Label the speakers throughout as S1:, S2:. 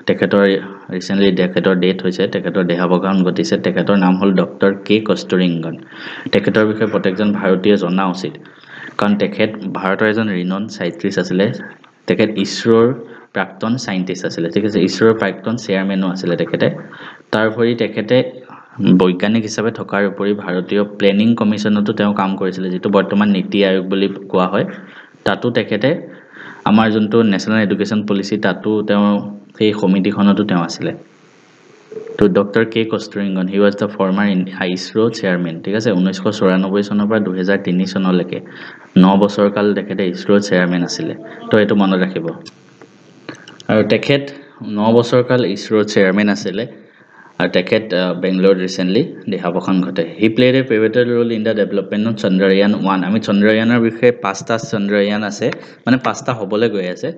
S1: তেখেতৰ ৰিসেন্টলি তেখেতৰ ডেথ হৈছে তেখেতৰ দেহাৱসান ঘটিছে তেখেতৰ নাম হ'ল ডক্টৰ কে কস্তুৰিৰংগন তেখেতৰ বিষয়ে প্ৰত্যেকজন ভাৰতীয় জনা উচিত কাৰণ তেখেত ভাৰতৰ এজন ৰিনন সাইন্টিষ্ট আছিলে তেখেত ইছৰোৰ প্ৰাক্তন সাইন্টিষ্ট আছিলে ঠিক আছে ইছৰোৰ প্ৰাক্তন চেয়াৰম্যানো আছিলে তেখেতে তাৰ উপৰি তেখেতে বৈজ্ঞানিক হিচাপে থকাৰ উপৰি ভাৰতীয় প্লেনিং কমিশনতো তেওঁ কাম কৰিছিল যেটো বৰ্তমান নীতি আয়োগ বুলি কোৱা হয় তাতো তেখেতে আমাৰ যোনটো নেশনাল এডুকেশ্যন পলিচি তাতো তেওঁ সেই সমিতিখনতো তেওঁ আছিলে তো ডক্টৰ কে কস্তুৰিৰংগন হি ওয়াজ দা ফৰ্মাৰ ইছৰো চেয়াৰম্যান ঠিক আছে 1994 চনৰ পৰা 2003 চনলৈকে 9 বছৰ কাল তেখেতে ইছৰো চেয়াৰম্যান আছিলে তো এটো মনত ৰাখিব আৰু তেখেত 9 বছৰ কাল ইছৰো চেয়াৰম্যান আছিলে আৰু তেখেত বেংগলোৰ ৰিসেন্টলি দেহাৱসান ঘটে he played a pivotal role in the development of Chandrayaan 1 আমি চন্দ্ৰয়ানৰ বিষয়ে 5টা চন্দ্ৰয়ান আছে মানে 5টা হ'বলৈ গৈ আছে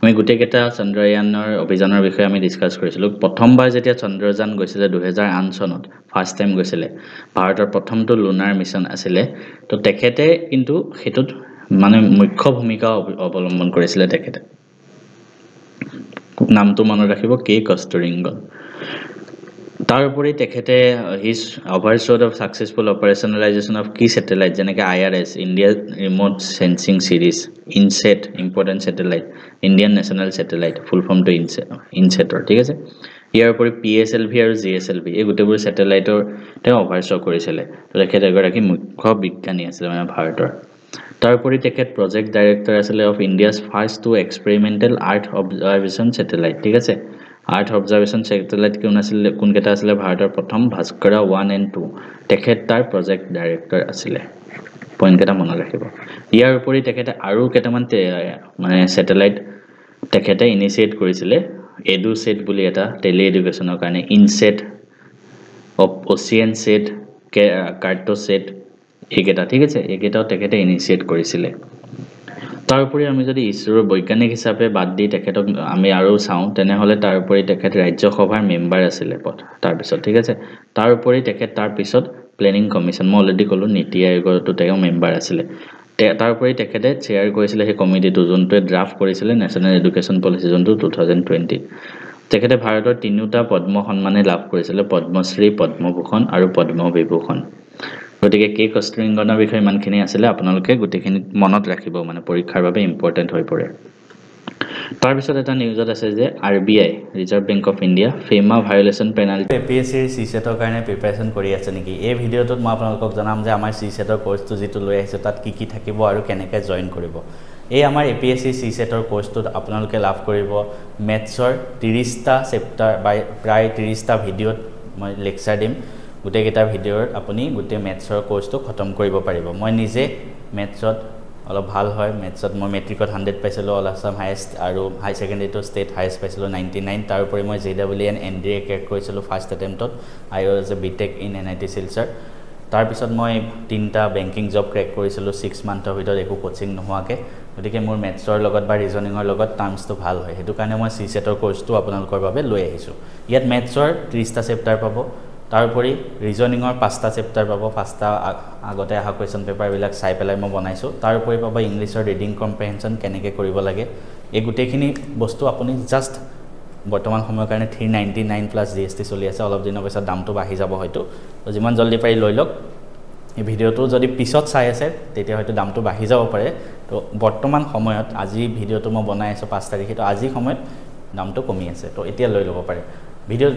S1: আমি গুটেকেটা চন্দ্ৰয়ানৰ অভিযানৰ বিষয়ে আমি ডিসকাস কৰিছিলো প্ৰথমবাৰ যেতিয়া চন্দ্ৰযান গৈছিলে 2008 চনত ফাৰ্স্ট টাইম গৈছিলে ভাৰতৰ প্ৰথমটো লুনাৰ মিশন আছিলে তো তেখেতে কিন্তু হেতুত মানে মুখ্য ভূমিকা অৱলম্বন কৰিছিলে তেখেতে নামটো মনত ৰাখিব কে কস্তুৰিৰংগন তাৰ উপৰি তেখেতে his oversight of successful operationalization of key satellite যেনেকৈ IRS India remote sensing series INSAT important satellite Indian national satellite full form to ইনসেটৰ ঠিক আছে ইয়াৰ উপৰি PSLV আৰু GSLV এই গোটেইবোৰ স্যাটেলাইটৰ তেওঁ অভাৰশ্বট কৰিছিলে তেখেত এগৰাকী মুখ্য বিজ্ঞানী আছিল মানে ভাৰতৰ তাৰ উপৰি তেখেত প্ৰজেক্ট ডাইৰেক্টৰ আছিলে of India's first two experimental earth observation satellite ঠিক আছে আৰ্থ অবজাৰভেশন স্যাটেলাইট কোন কেটা আছিলে ভাৰতৰ প্ৰথম ভাস্কৰা 1 and 2 তেখেত তাৰ প্ৰজেক্ট ডাইৰেক্টৰ আছিলে পইণ্ট কেটা মনত ৰাখিব ইয়াৰ উপৰি তেখেতে আৰু কেটামান মানে স্যাটেলাইট তেখেতে ইনিশিয়েট কৰিছিলে এডুসেট বুলি এটা টেলি এডুকেশ্যনৰ কাৰণে ইনসেট অচিয়ান সেট কাৰ্টোসেট এইকেটা ঠিক আছে এইকেটাও তেখেতে ইনিশিয়েট কৰিছিলে তাৰ উপৰি আমি যদি ইছৰোৰ বৈজ্ঞানিক হিচাপে বাদ দি তেখেতক আমি আৰু চাওঁ তেনেহলে তাৰ উপৰি তেখেত ৰাজ্যসভাৰ মেম্বাৰ আছিলে তাৰ পিছত ঠিক আছে তাৰ উপৰি তেখেত তাৰ পিছত প্লেনিং কমিশন মই অলৰেডি ক'লো নীতি আয়োগৰটো তেওঁ মেম্বাৰ আছিলে তাৰ উপৰি তেখেতে চেয়াৰ কৰিছিলে সেই কমিটিটো যোনটোৱে ড্ৰাফট কৰিছিলে নেশনাল এডুকেশ্যন পলিচি যোনটো 2020 তেখেতে ভাৰতৰ তিনিটা পদ্ম সন্মানে লাভ কৰিছিলে পদ্মশ্ৰী পদ্মভূষণ আৰু পদ্মবিভূষণ গতিকে কে কস্তুৰিৰংগনৰ বিষয়ে ইমানখিনি আছিল আপোনালোকে গুটেখিনি মনত ৰাখিব মানে পৰীক্ষাৰ বাবে ইম্পৰ্টেন্ট হৈ পৰে তাৰ পিছত এটা নিউজত আছে যে RBI reserve bank of India FEMA violation penalty APSC CSETৰ কাৰণে প্ৰিপাৰেচন কৰি আছে নেকি এই ভিডিঅ'টোত মই আপোনালোকক জনাম যে আমাৰ CSETৰ কোৰ্সটো যেটো লৈ আহিছে তাত কি থাকিব আৰু কেনেকৈ জয়েন কৰিব এই আমাৰ APSC CSETৰ কোৰ্সটোত আপোনালোকে লাভ কৰিব মেথছৰ 30টা চেপ্টাৰ বাই প্ৰায় 30টা ভিডিঅ'ত মই লেকচাৰ দিম গুটেকেটা ভিডিঅ'ৰ আপুনি গুটে মেথছৰ কোৰ্সটো খতম কৰিব পাৰিব মই নিজে মেথছত অলপ ভাল হয় মেথছত মই মেট্ৰিকত 100 পাইছিলো অল আসাম হাইয়েস্ট আৰু হাই সেকেন্ডাৰীটো ষ্টেট হাইয়েস্ট পাইছিলো 99 তাৰ উপৰি মই JEE NDA ক্ৰেক কৰিছিলো ফাৰ্স্ট এটেম্পটত I was a BTech in NIT Silchar তাৰ পিছত মই 3টা বেংকিং জব ক্ৰেক কৰিছিলো 6 মান্থৰ ভিতৰত একো কোচিং নোহোৱাকে গতিকে মোৰ মেথছৰ লগত বা ৰিজনিংৰ লগত টাৰ্মছটো ভাল হয় হেতু কাৰণে মই CSETৰ কোৰ্সটো আপোনালোকৰ বাবে লৈ আহিছো ইয়াত মেথছৰ 30টা চেপ্টাৰ পাব তাৰ উপৰি ৰিজনিংৰ 5টা চেপ্টাৰ পাব 5টা আগতে আহা কোৱেশ্চন পেপাৰ বিলাক চাই পেলাই মই বনাইছো তাৰ উপৰি পাব ইংলিছৰ ৰিডিং কম্প্ৰিহেনশন কেনেকৈ কৰিব লাগে এই গুটেখিনি বস্তু আপুনি জাস্ট বৰ্তমান সময়ৰ কাৰণে 399 প্লাস GST চলি আছে অলপ দিনৰ পিছত দামটো বাঢ়ি যাব হয়তো তো যিমান জলদি পাৰি লৈ লওক এই ভিডিঅ'টো যদি পিছত চাই আছে তেতিয়া হয়তো দামটো বাঢ়ি যাব পাৰে তো বৰ্তমান সময়ত আজি ভিডিঅ'টো মই বনাই আছো 5 তাৰিখে তো আজি সময়ত দামটো কমি আছে তো এতিয়া লৈ ল'ব পাৰে ভিডিও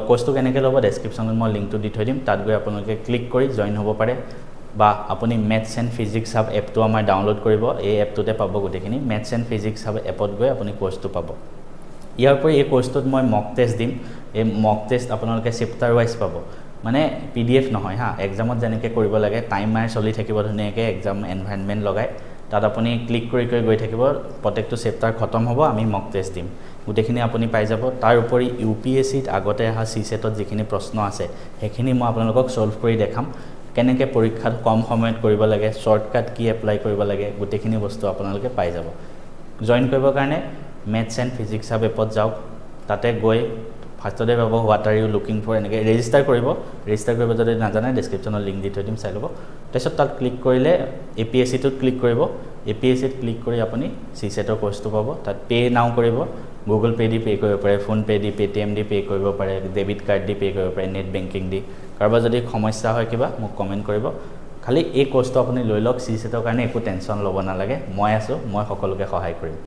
S1: কোৰ্সটো কেনেকৈ ল'ব ডেসক্ৰিপচনত মই লিংকটো দি থৈ দিম তাত গৈ আপোনালোকে ক্লিক কৰি জয়েন হ'ব পাৰে বা আপুনি মেথছ এণ্ড ফিজিক্স হাব এপটো আমাৰ ডাউনলোড কৰিব এই এপটোতে পাব গুটেখিনি মেথছ এণ্ড ফিজিক্স হাব এপত গৈ আপুনি কোৰ্সটো পাব ইয়াৰ উপৰি এই কোৰ্সটোত মই মক টেষ্ট দিম এই মক টেষ্ট আপোনালোকে চেপ্টাৰ ওয়াইজ পাব মানে PDF নহয় হা এক্সামত যেনেকৈ কৰিব লাগে টাইমাৰ চলি থাকিব ধুনীয়াকৈ এক্সাম এনভাইৰনমেন্ট লগাই তাত আপুনি ক্লিক কৰি গৈ থাকিব প্ৰত্যেকটো চেপ্টাৰ খতম হ'ব আমি মক টেষ্ট দিম গুটেখিনি আপুনি পাই যাব তাৰ উপৰি UPSCত আগতে আহা CSETত যিখিনি প্ৰশ্ন আছে হেখিনি মই আপোনালোকক সলভ কৰি দেখাম কেনেকৈ পৰীক্ষাত কম সময়ত কৰিব লাগে শৰ্টকাট কি এপ্লাই কৰিব লাগে গুটেখিনি বস্তু আপোনালোকে পাই যাব জয়েন কৰিবৰ কাৰণে মেথছ এণ্ড ফিজিক্স হাব এপত যাওক তাতে গৈ ফাৰ্ষ্টতে পাব what are you looking for এনেকৈ ৰেজিষ্টাৰ কৰিব যদি নাজানে ডেছক্ৰিপশ্যনত লিংক দি থৈ দিম চাই ল'ব তাৰপিছত তাত ক্লিক কৰিলে APSCটোত ক্লিক কৰিব APSCত ক্লিক কৰি আপুনি CSATৰ কোৰ্চটো পাব তাত পে নাও কৰিব গুগল পে দি পে কৰিব পাৰে ফোন পে দি পেটিএম দি পে কৰিব পাৰে ডেবিট কাৰ্ড দি পে কৰিব পাৰে নেট বেংকিং দি কাৰোবাৰ যদি সমস্যা হয় কিবা মোক কমেণ্ট কৰিব খালি এই কোৰ্চটো আপুনি লৈ লওক CSATৰ কাৰণে একো টেনশ্যন ল'ব নালাগে মই আছোঁ মই সকলোকে সহায় কৰিম